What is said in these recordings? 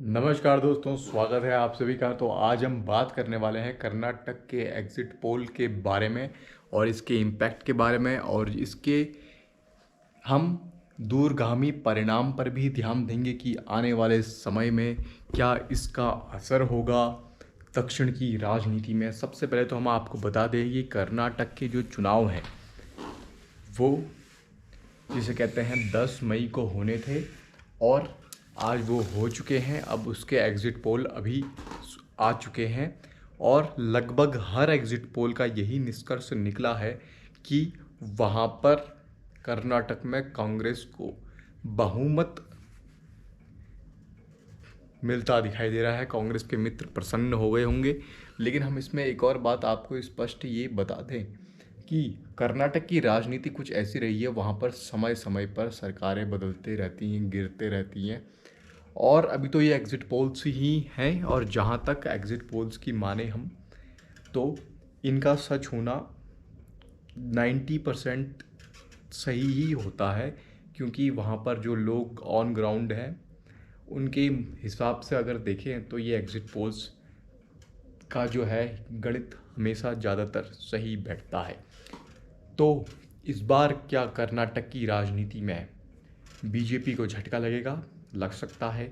नमस्कार दोस्तों, स्वागत है आप सभी का। तो आज हम बात करने वाले हैं कर्नाटक के एग्जिट पोल के बारे में और इसके इम्पैक्ट के बारे में, और इसके हम दूरगामी परिणाम पर भी ध्यान देंगे कि आने वाले समय में क्या इसका असर होगा दक्षिण की राजनीति में। सबसे पहले तो हम आपको बता दें कि कर्नाटक के जो चुनाव हैं वो जिसे कहते हैं 10 मई को होने थे और आज वो हो चुके हैं। अब उसके एग्ज़िट पोल अभी आ चुके हैं और लगभग हर एग्ज़िट पोल का यही निष्कर्ष निकला है कि वहाँ पर कर्नाटक में कांग्रेस को बहुमत मिलता दिखाई दे रहा है। कांग्रेस के मित्र प्रसन्न हो गए होंगे। लेकिन हम इसमें एक और बात आपको स्पष्ट ये बता दें कि कर्नाटक की राजनीति कुछ ऐसी रही है, वहाँ पर समय समय पर सरकारें बदलते रहती हैं, गिरते रहती हैं। और अभी तो ये एग्ज़िट पोल्स ही हैं, और जहाँ तक एग्ज़िट पोल्स की माने हम, तो इनका सच होना 90% सही ही होता है, क्योंकि वहाँ पर जो लोग ऑन ग्राउंड हैं उनके हिसाब से अगर देखें तो ये एग्ज़िट पोल्स का जो है गणित हमेशा ज़्यादातर सही बैठता है। तो इस बार क्या कर्नाटक की राजनीति में बीजेपी को झटका लगेगा? लग सकता है।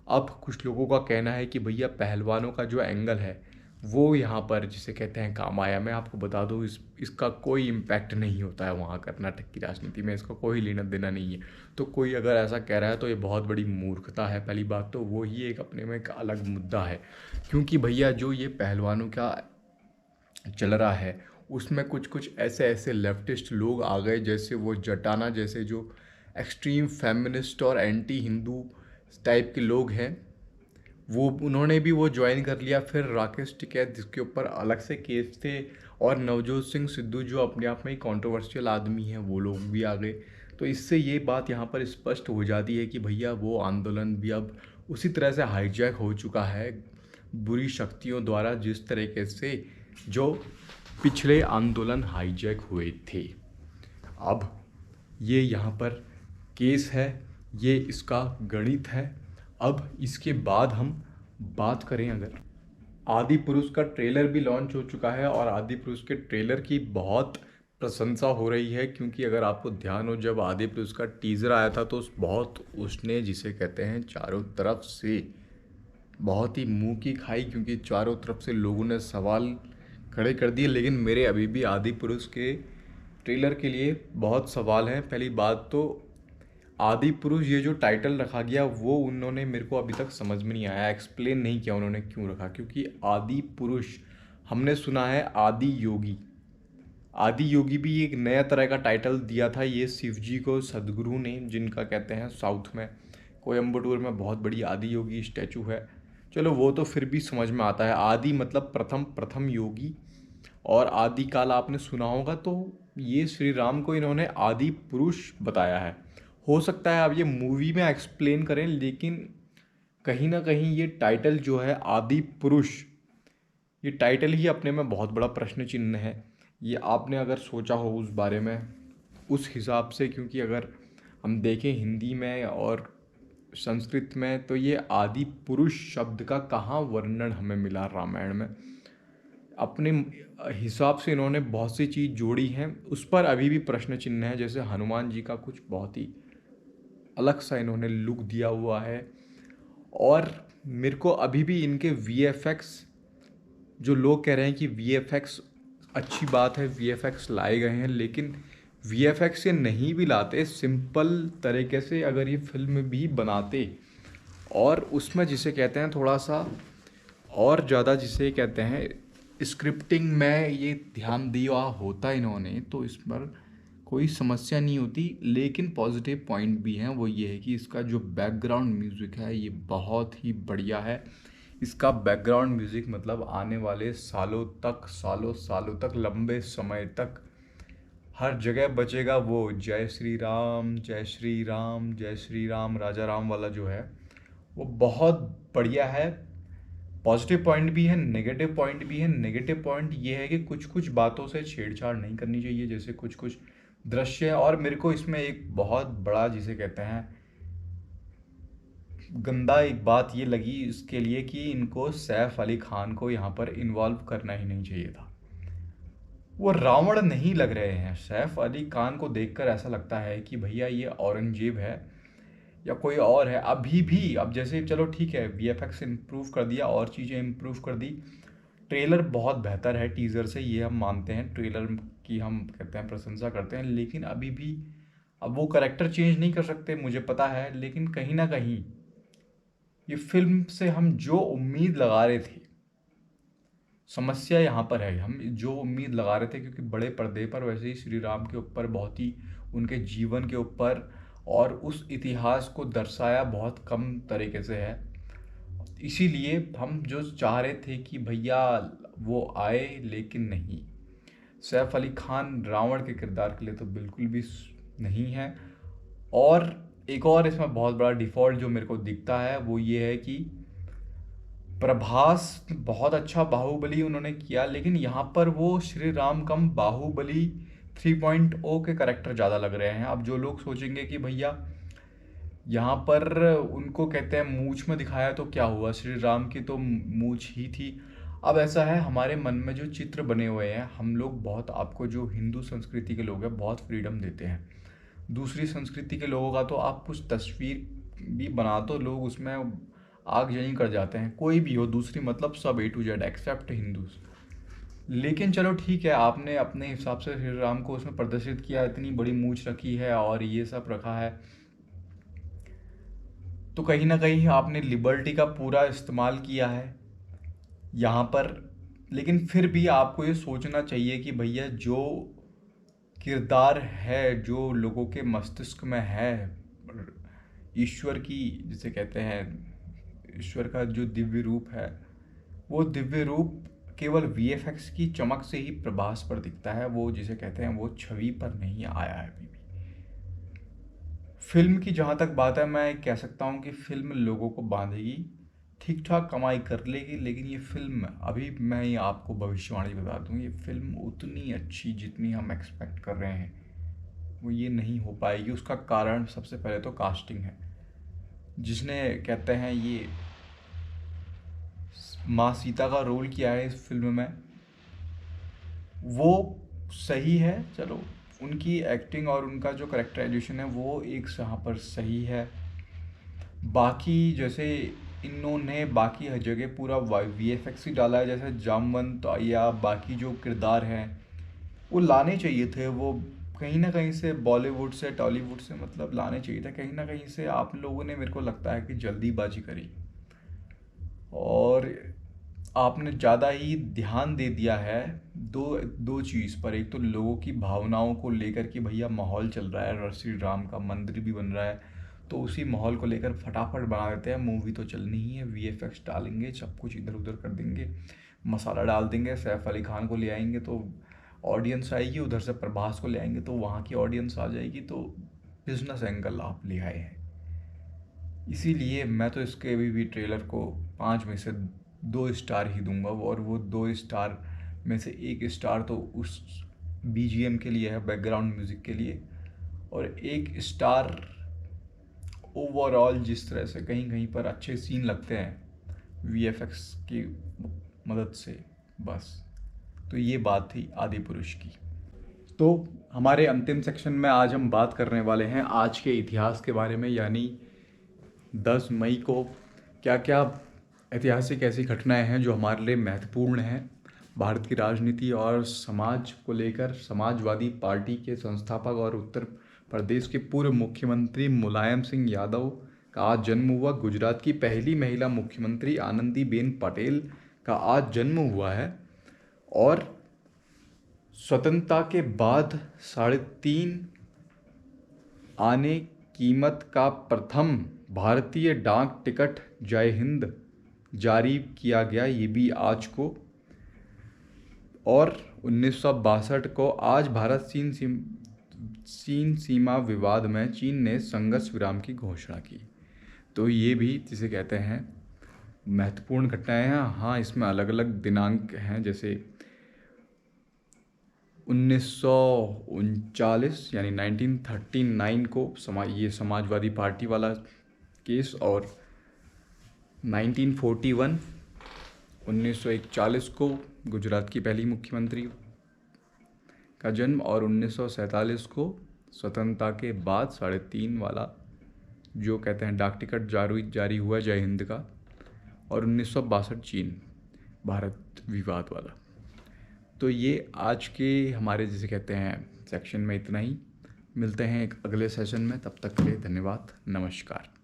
अब कुछ लोगों का कहना है कि भैया पहलवानों का जो एंगल है वो यहाँ पर जिसे कहते हैं काम आया। मैं आपको बता दूँ इसका कोई इम्पैक्ट नहीं होता है वहाँ कर्नाटक की राजनीति में, इसका कोई लेना देना नहीं है। तो कोई अगर ऐसा कह रहा है तो ये बहुत बड़ी मूर्खता है। पहली बात तो वो ही एक अपने में एक अलग मुद्दा है, क्योंकि भैया जो ये पहलवानों का चल रहा है उसमें कुछ कुछ ऐसे ऐसे लेफ्टिस्ट लोग आ गए, जैसे वो जटाना जैसे जो एक्सट्रीम फेमिनिस्ट और एंटी हिंदू टाइप के लोग हैं, वो उन्होंने भी वो ज्वाइन कर लिया। फिर राकेश टिकैत जिसके ऊपर अलग से केस थे, और नवजोत सिंह सिद्धू जो अपने आप में ही कॉन्ट्रोवर्शियल आदमी हैं, वो लोग भी आ गए। तो इससे ये बात यहाँ पर स्पष्ट हो जाती है कि भैया वो आंदोलन भी अब उसी तरह से हाईजैक हो चुका है बुरी शक्तियों द्वारा, जिस तरीके से जो पिछले आंदोलन हाईजैक हुए थे। अब ये यहाँ पर केस है, ये इसका गणित है। अब इसके बाद हम बात करें, अगर आदि पुरुष का ट्रेलर भी लॉन्च हो चुका है और आदि पुरुष के ट्रेलर की बहुत प्रशंसा हो रही है, क्योंकि अगर आपको ध्यान हो जब आदि पुरुष का टीज़र आया था तो उसने जिसे कहते हैं चारों तरफ से बहुत ही मुंह की खाई, क्योंकि चारों तरफ से लोगों ने सवाल खड़े कर दिए। लेकिन मेरे अभी भी आदि पुरुष के ट्रेलर के लिए बहुत सवाल हैं। पहली बात तो आदि पुरुष ये जो टाइटल रखा गया वो उन्होंने मेरे को अभी तक समझ में नहीं आया, एक्सप्लेन नहीं किया उन्होंने क्यों रखा। क्योंकि आदि पुरुष हमने सुना है आदि योगी, आदि योगी भी एक नया तरह का टाइटल दिया था ये शिव जी को सदगुरु ने, जिनका कहते हैं साउथ में कोयम्बटूर में बहुत बड़ी आदि योगी स्टैचू है। चलो वो तो फिर भी समझ में आता है, आदि मतलब प्रथम, प्रथम योगी। और आदि काल आपने सुना होगा, तो ये श्री राम को इन्होंने आदि पुरुष बताया है। हो सकता है आप ये मूवी में एक्सप्लेन करें, लेकिन कहीं ना कहीं ये टाइटल जो है आदि पुरुष, ये टाइटल ही अपने में बहुत बड़ा प्रश्न चिन्ह है। ये आपने अगर सोचा हो उस बारे में उस हिसाब से, क्योंकि अगर हम देखें हिंदी में और संस्कृत में तो ये आदि पुरुष शब्द का कहाँ वर्णन हमें मिला रामायण में। अपने हिसाब से इन्होंने बहुत सी चीज़ जोड़ी हैं, उस पर अभी भी प्रश्न चिन्ह है। जैसे हनुमान जी का कुछ बहुत ही अलग सा इन्होंने लुक दिया हुआ है। और मेरे को अभी भी इनके वीएफएक्स, जो लोग कह रहे हैं कि वीएफएक्स अच्छी बात है, वीएफएक्स लाए गए हैं, लेकिन वीएफएक्स से नहीं भी लाते, सिंपल तरीके से अगर ये फिल्म भी बनाते और उसमें जिसे कहते हैं थोड़ा सा और ज़्यादा जिसे कहते हैं स्क्रिप्टिंग में ये ध्यान दिया होता इन्होंने, तो इस पर कोई समस्या नहीं होती। लेकिन पॉजिटिव पॉइंट भी हैं, वो ये है कि इसका जो बैकग्राउंड म्यूज़िक है ये बहुत ही बढ़िया है। इसका बैकग्राउंड म्यूज़िक मतलब आने वाले सालों तक, सालों सालों तक, लंबे समय तक हर जगह बचेगा। वो जय श्री राम, जय श्री राम, जय श्री राम, राजा राम वाला जो है वो बहुत बढ़िया है। पॉजिटिव पॉइंट भी है, नेगेटिव पॉइंट भी है। नेगेटिव पॉइंट ये है कि कुछ कुछ बातों से छेड़छाड़ नहीं करनी चाहिए, जैसे कुछ कुछ दृश्य। और मेरे को इसमें एक बहुत बड़ा जिसे कहते हैं गंदा एक बात ये लगी इसके लिए कि इनको सैफ अली खान को यहाँ पर इन्वॉल्व करना ही नहीं चाहिए था। वो रावण नहीं लग रहे हैं। सैफ अली खान को देखकर ऐसा लगता है कि भैया ये औरंगजेब है या कोई और है। अभी भी अब जैसे चलो ठीक है, वीएफएक्स इम्प्रूव कर दिया और चीज़ें इम्प्रूव कर दी, ट्रेलर बहुत बेहतर है टीज़र से, ये हम मानते हैं, ट्रेलर की हम कहते हैं प्रशंसा करते हैं, लेकिन अभी भी अब वो करेक्टर चेंज नहीं कर सकते मुझे पता है, लेकिन कहीं ना कहीं ये फिल्म से हम जो उम्मीद लगा रहे थे, समस्या यहाँ पर है। हम जो उम्मीद लगा रहे थे, क्योंकि बड़े पर्दे पर वैसे ही श्री राम के ऊपर बहुत ही उनके जीवन के ऊपर और उस इतिहास को दर्शाया बहुत कम तरीके से है, इसीलिए हम जो चाह रहे थे कि भैया वो आए, लेकिन नहीं। सैफ अली खान रावण के किरदार के लिए तो बिल्कुल भी नहीं है। और एक और इसमें बहुत बड़ा डिफ़ॉल्ट जो मेरे को दिखता है वो ये है कि प्रभास बहुत अच्छा बाहुबली उन्होंने किया, लेकिन यहाँ पर वो श्री राम कम बाहुबली 3.0 के करेक्टर ज़्यादा लग रहे हैं। अब जो लोग सोचेंगे कि भैया यहाँ पर उनको कहते हैं मूंछ में दिखाया तो क्या हुआ, श्री राम की तो मूंछ ही थी। अब ऐसा है, हमारे मन में जो चित्र बने हुए हैं, हम लोग बहुत, आपको जो हिंदू संस्कृति के लोग हैं बहुत फ्रीडम देते हैं। दूसरी संस्कृति के लोगों का तो आप कुछ तस्वीर भी बना दो, लोग उसमें आगजनी कर जाते हैं, कोई भी हो दूसरी, मतलब सब A to Z except Hindus. लेकिन चलो ठीक है, आपने अपने हिसाब से श्री राम को उसमें प्रदर्शित किया, इतनी बड़ी मूंछ रखी है और ये सब रखा है, तो कहीं ना कहीं आपने लिबर्टी का पूरा इस्तेमाल किया है यहाँ पर। लेकिन फिर भी आपको ये सोचना चाहिए कि भैया जो किरदार है, जो लोगों के मस्तिष्क में है, ईश्वर की जिसे कहते हैं, ईश्वर का जो दिव्य रूप है, वो दिव्य रूप केवल वीएफएक्स की चमक से ही प्रभास पर दिखता है, वो जिसे कहते हैं वो छवि पर नहीं आया है अभी भी। फिल्म की जहाँ तक बात है, मैं कह सकता हूँ कि फिल्म लोगों को बांधेगी, ठीक ठाक कमाई कर लेगी, लेकिन ये फिल्म, अभी मैं ये आपको भविष्यवाणी बता दूँ, ये फिल्म उतनी अच्छी जितनी हम एक्सपेक्ट कर रहे हैं वो ये नहीं हो पाएगी। उसका कारण सबसे पहले तो कास्टिंग है। जिसने कहते हैं ये माँ सीता का रोल किया है इस फिल्म में, वो सही है, चलो उनकी एक्टिंग और उनका जो करेक्टराइजेशन है वो एक यहाँ पर सही है। बाकी जैसे इन्होंने बाकी हर जगह पूरा वीएफएक्स ही डाला है, जैसे जामवंत या बाकी जो किरदार हैं वो लाने चाहिए थे, वो कहीं ना कहीं से बॉलीवुड से टॉलीवुड से मतलब लाने चाहिए था। कहीं ना कहीं से आप लोगों ने, मेरे को लगता है कि जल्दीबाजी करी और आपने ज़्यादा ही ध्यान दे दिया है दो दो चीज़ पर। एक तो लोगों की भावनाओं को लेकर कि भैया माहौल चल रहा है, श्री राम का मंदिर भी बन रहा है, तो उसी माहौल को लेकर फटाफट बना देते हैं, मूवी तो चलनी ही है, वीएफएक्स डालेंगे, सब कुछ इधर उधर कर देंगे, मसाला डाल देंगे, सैफ अली खान को ले आएंगे तो ऑडियंस आएगी, उधर से प्रभास को ले आएंगे तो वहाँ की ऑडियंस आ जाएगी, तो बिजनेस एंगल आप ले आए हैं। इसीलिए मैं तो इसके अभी भी ट्रेलर को 5 में से 2 स्टार ही दूंगा, और वो 2 स्टार में से 1 स्टार तो उस बीजीएम के लिए है, बैकग्राउंड म्यूज़िक के लिए, और 1 स्टार ओवरऑल जिस तरह से कहीं कहीं पर अच्छे सीन लगते हैं वीएफएक्स की मदद से, बस। तो ये बात थी आदि पुरुष की। तो हमारे अंतिम सेक्शन में आज हम बात करने वाले हैं आज के इतिहास के बारे में, यानी 10 मई को क्या क्या ऐतिहासिक ऐसी घटनाएं हैं जो हमारे लिए महत्वपूर्ण हैं भारत की राजनीति और समाज को लेकर। समाजवादी पार्टी के संस्थापक और उत्तर प्रदेश के पूर्व मुख्यमंत्री मुलायम सिंह यादव का आज जन्म हुआ। गुजरात की पहली महिला मुख्यमंत्री आनंदीबेन पटेल का आज जन्म हुआ है। और स्वतंत्रता के बाद 3.5 आने कीमत का प्रथम भारतीय डाक टिकट जय हिंद जारी किया गया, ये भी आज को। और 1962 को आज भारत चीन सीमा विवाद में चीन ने संघर्ष विराम की घोषणा की। तो ये भी जिसे कहते हैं महत्वपूर्ण घटनाएं हैं। हाँ, इसमें अलग अलग दिनांक हैं, जैसे 1939 यानी 1939 को ये समाजवादी पार्टी वाला केस, और 1941 1941 को गुजरात की पहली मुख्यमंत्री का जन्म, और 1947 को स्वतंत्रता के बाद 3.5 वाला जो कहते हैं डाक टिकट जारी हुआ जय हिंद का, और 1962 चीन भारत विवाद वाला। तो ये आज के हमारे जिसे कहते हैं सेक्शन में इतना ही। मिलते हैं एक अगले सेशन में, तब तक के लिए धन्यवाद, नमस्कार।